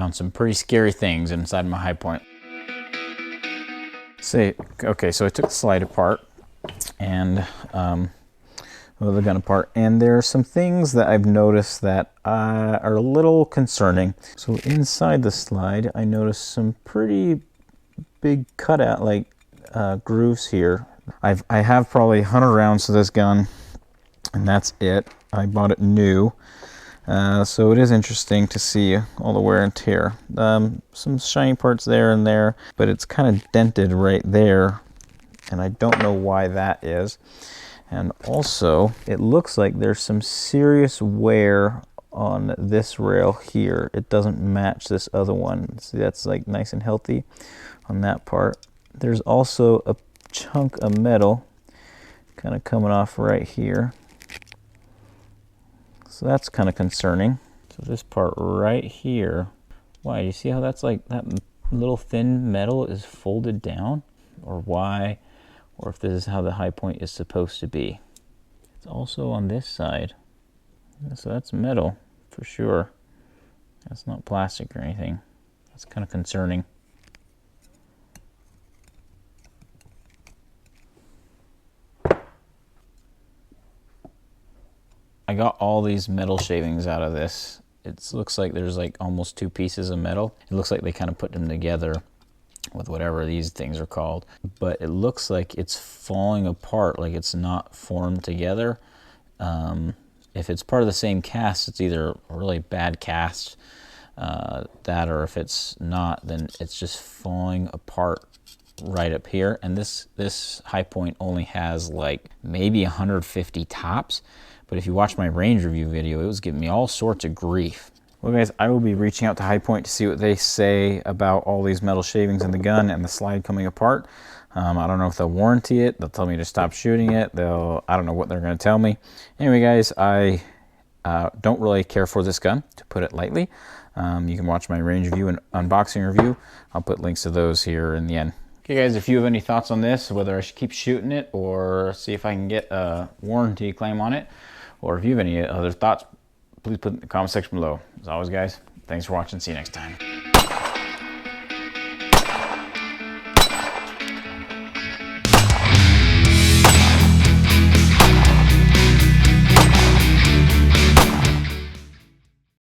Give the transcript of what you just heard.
found some pretty scary things inside my high point. Okay, so I took the slide apart and the gun apart, and there are some things that I've noticed that are a little concerning. So inside the slide, I noticed some pretty big cutout, like grooves here. I have probably 100 rounds to this gun, and that's it. I bought it new. So it is interesting to see all the wear and tear. Some shiny parts there and there, but it's kind of dented right there, and I don't know why that is. And also, it looks like there's some serious wear on this rail here. It doesn't match this other one. See, that's like nice and healthy on that part. There's also a chunk of metal kind of coming off right here. So that's kind of concerning. So this part right here, why, you see how that's like that little thin metal is folded down? Or why? Or if this is how the high point is supposed to be. It's also on this side. So that's metal for sure. That's not plastic or anything. That's kind of concerning. I got all these metal shavings out of this. It looks like there's like almost 2 pieces of metal. It looks like they kind of put them together with whatever these things are called. But it looks like it's falling apart, like it's not formed together. If it's part of the same cast, it's either a really bad cast, that, or if it's not, then it's just falling apart right up here. And this high point only has like maybe 150 tops. But if you watch my range review video, it was giving me all sorts of grief. Well guys, I will be reaching out to High Point to see what they say about all these metal shavings in the gun and the slide coming apart. I don't know if they'll warranty it. They'll tell me to stop shooting it. I don't know what they're going to tell me. Anyway guys, I don't really care for this gun, to put it lightly. You can watch my range review and unboxing review. I'll put links to those here in the end. Okay guys, if you have any thoughts on this, whether I should keep shooting it or see if I can get a warranty claim on it, or if you have any other thoughts, please put in the comment section below. As always guys, thanks for watching. See you next time.